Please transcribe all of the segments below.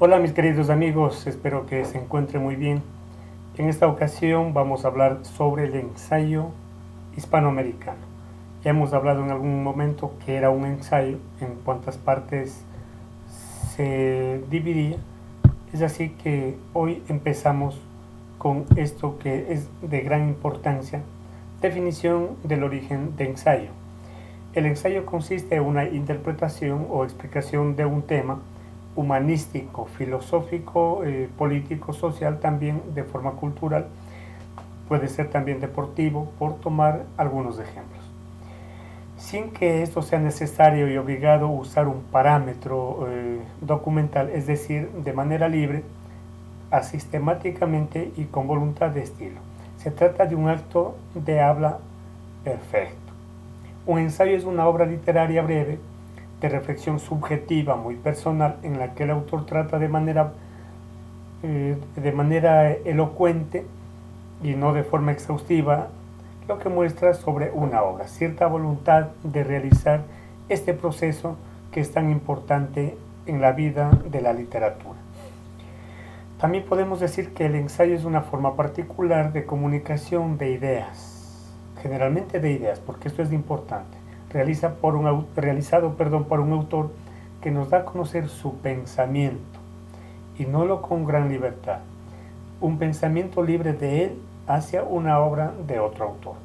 Hola mis queridos amigos, espero que se encuentren muy bien. En esta ocasión vamos a hablar sobre el ensayo hispanoamericano. Ya hemos hablado en algún momento que era un ensayo, en cuántas partes se dividía. Es así que hoy empezamos con esto que es de gran importancia, definición del origen de ensayo. El ensayo consiste en una interpretación o explicación de un tema humanístico, filosófico, político, social, también de forma cultural, puede ser también deportivo, por tomar algunos ejemplos. Sin que esto sea necesario y obligado usar un parámetro documental, es decir, de manera libre, asistemáticamente y con voluntad de estilo. Se trata de un acto de habla perfecto. Un ensayo es una obra literaria breve de reflexión subjetiva muy personal en la que el autor trata de manera elocuente y no de forma exhaustiva lo que muestra sobre una obra, cierta voluntad de realizar este proceso que es tan importante en la vida de la literatura. También podemos decir que el ensayo es una forma particular de comunicación de ideas, generalmente de ideas, porque esto es importante, realizado por un autor que nos da a conocer su pensamiento y no lo con gran libertad, un pensamiento libre de él hacia una obra de otro autor.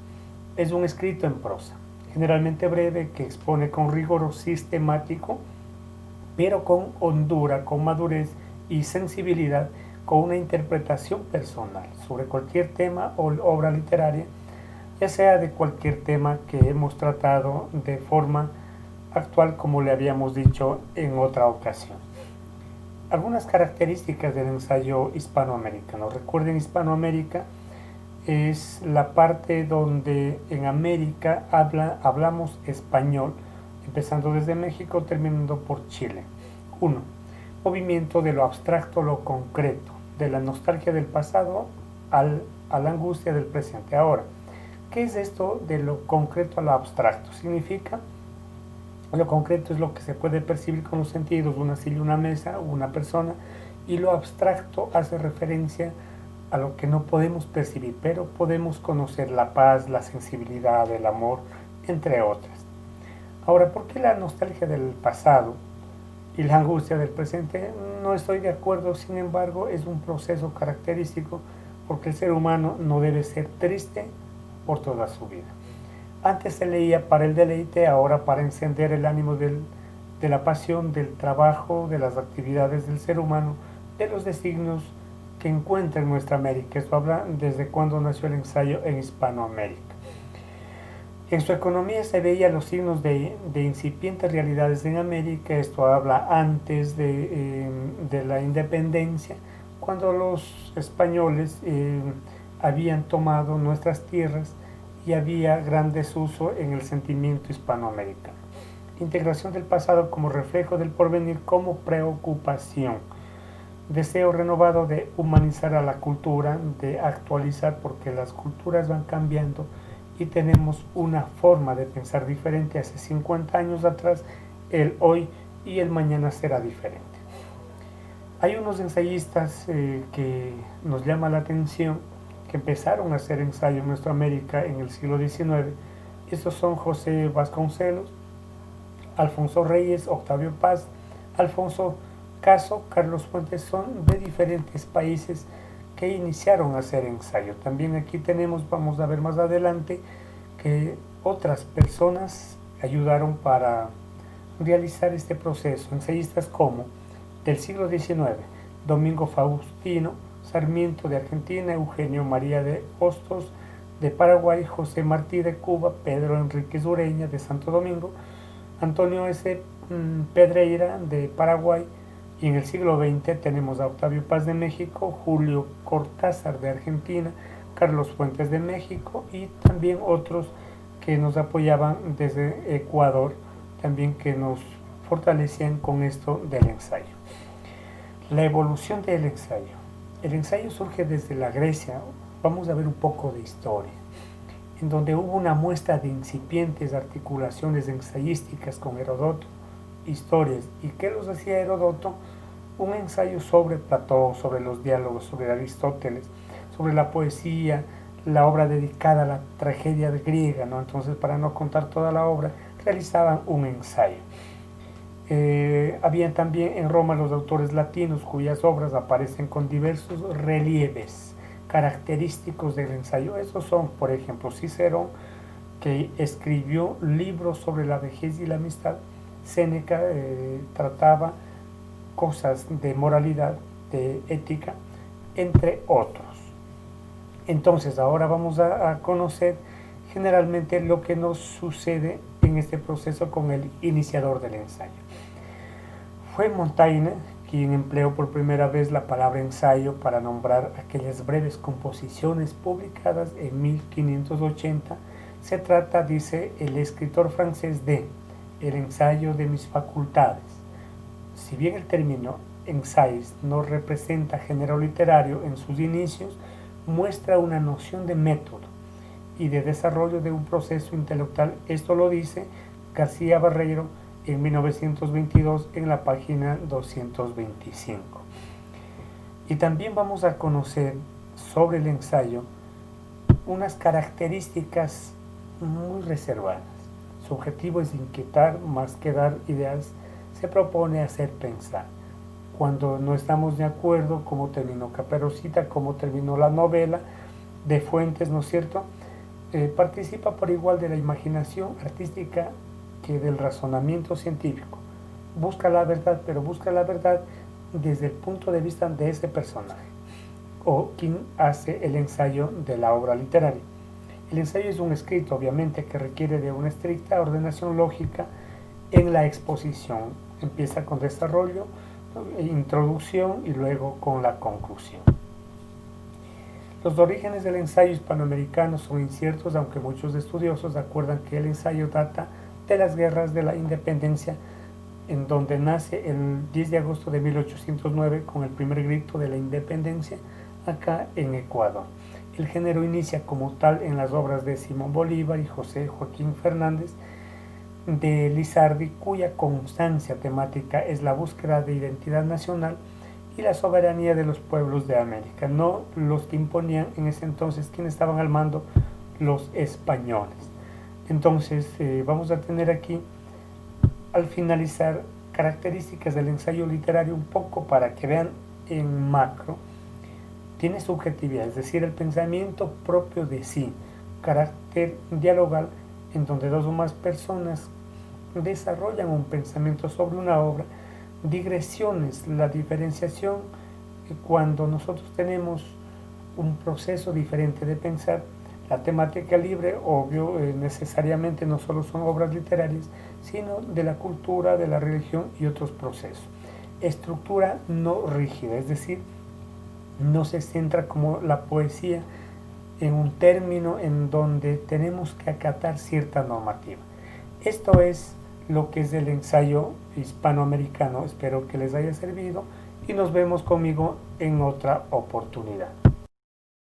Es un escrito en prosa, generalmente breve, que expone con rigor sistemático, pero con hondura, con madurez y sensibilidad, con una interpretación personal sobre cualquier tema o obra literaria, ya sea de cualquier tema que hemos tratado de forma actual, como le habíamos dicho en otra ocasión. Algunas características del ensayo hispanoamericano. Recuerden, Hispanoamérica es la parte donde en América hablamos español, empezando desde México, terminando por Chile. 1. Movimiento de lo abstracto a lo concreto, de la nostalgia del pasado a la angustia del presente. Ahora, ¿qué es esto de lo concreto a lo abstracto? Significa, lo concreto es lo que se puede percibir con los sentidos, una silla, una mesa, una persona, y lo abstracto hace referencia a lo que no podemos percibir, pero podemos conocer: la paz, la sensibilidad, el amor, entre otras. Ahora, ¿por qué la nostalgia del pasado y la angustia del presente? No estoy de acuerdo, sin embargo, es un proceso característico, porque el ser humano no debe ser triste por toda su vida. Antes se leía para el deleite, ahora para encender el ánimo de la pasión, del trabajo, de las actividades del ser humano, de los designios que encuentra en nuestra América. Esto habla desde cuando nació el ensayo en Hispanoamérica. En su economía se veía los signos de incipientes realidades en América. Esto habla antes de la independencia, cuando los españoles habían tomado nuestras tierras y había gran desuso en el sentimiento hispanoamericano. Integración del pasado como reflejo del porvenir, como preocupación. Deseo renovado de humanizar a la cultura, de actualizar, porque las culturas van cambiando y tenemos una forma de pensar diferente. Hace 50 años atrás, el hoy y el mañana será diferente. Hay unos ensayistas que nos llama la atención, que empezaron a hacer ensayo en nuestra América en el siglo XIX. Estos son José Vasconcelos, Alfonso Reyes, Octavio Paz, Alfonso Caso, Carlos Fuentes. Son de diferentes países que iniciaron a hacer ensayo. También aquí tenemos, vamos a ver más adelante, que otras personas ayudaron para realizar este proceso. Ensayistas como del siglo XIX, Domingo Faustino Sarmiento de Argentina, Eugenio María de Hostos de Paraguay, José Martí de Cuba, Pedro Enríquez Ureña de Santo Domingo, Antonio S. Pedreira de Paraguay. Y en el siglo XX tenemos a Octavio Paz de México, Julio Cortázar de Argentina, Carlos Fuentes de México, y también otros que nos apoyaban desde Ecuador, también que nos fortalecían con esto del ensayo. La evolución del ensayo. El ensayo surge desde la Grecia. Vamos a ver un poco de historia, en donde hubo una muestra de incipientes articulaciones ensayísticas con Heródoto, historias. ¿Y qué los hacía Heródoto? un ensayo sobre Platón, sobre los diálogos, sobre Aristóteles, sobre la poesía, la obra dedicada a la tragedia griega, ¿no? Entonces, para no contar toda la obra, realizaban un ensayo. Había también en Roma los autores latinos cuyas obras aparecen con diversos relieves característicos del ensayo. Esos son, por ejemplo, Cicerón, que escribió libros sobre la vejez y la amistad. Séneca trataba cosas de moralidad, de ética, entre otros. Entonces, ahora vamos a conocer generalmente lo que nos sucede en este proceso con el iniciador del ensayo. Fue Montaigne quien empleó por primera vez la palabra ensayo para nombrar aquellas breves composiciones publicadas en 1580. Se trata, dice el escritor francés, de el ensayo de mis facultades. Si bien el término ensayos no representa género literario en sus inicios, muestra una noción de método y de desarrollo de un proceso intelectual. Esto lo dice García Barreiro en 1922 en la página 225. Y también vamos a conocer sobre el ensayo unas características muy reservadas. Su objetivo es inquietar más que dar ideas, se propone hacer pensar. Cuando no estamos de acuerdo, cómo terminó Caperucita, cómo terminó la novela de Fuentes, ¿no es cierto? Participa por igual de la imaginación artística que del razonamiento científico. Busca la verdad, pero busca la verdad desde el punto de vista de ese personaje o quien hace el ensayo de la obra literaria. El ensayo es un escrito, obviamente, que requiere de una estricta ordenación lógica en la exposición. Empieza con desarrollo, introducción y luego con la conclusión. Los orígenes del ensayo hispanoamericano son inciertos, aunque muchos estudiosos acuerdan que el ensayo data de las guerras de la independencia, en donde nace el 10 de agosto de 1809 con el primer grito de la independencia acá en Ecuador. El género inicia como tal en las obras de Simón Bolívar y José Joaquín Fernández de Lizardi, cuya constancia temática es la búsqueda de identidad nacional y la soberanía de los pueblos de América, no los que imponían en ese entonces quienes estaban al mando, los españoles. Entonces vamos a tener aquí, al finalizar, características del ensayo literario un poco para que vean en macro. Tiene subjetividad, es decir, el pensamiento propio de sí, carácter dialogal, en donde dos o más personas desarrollan un pensamiento sobre una obra, digresiones, la diferenciación, cuando nosotros tenemos un proceso diferente de pensar. La temática libre, obvio, necesariamente no solo son obras literarias, sino de la cultura, de la religión y otros procesos. Estructura no rígida, es decir, no se centra como la poesía en un término en donde tenemos que acatar cierta normativa. Esto es lo que es el ensayo hispanoamericano. Espero que les haya servido y nos vemos conmigo en otra oportunidad.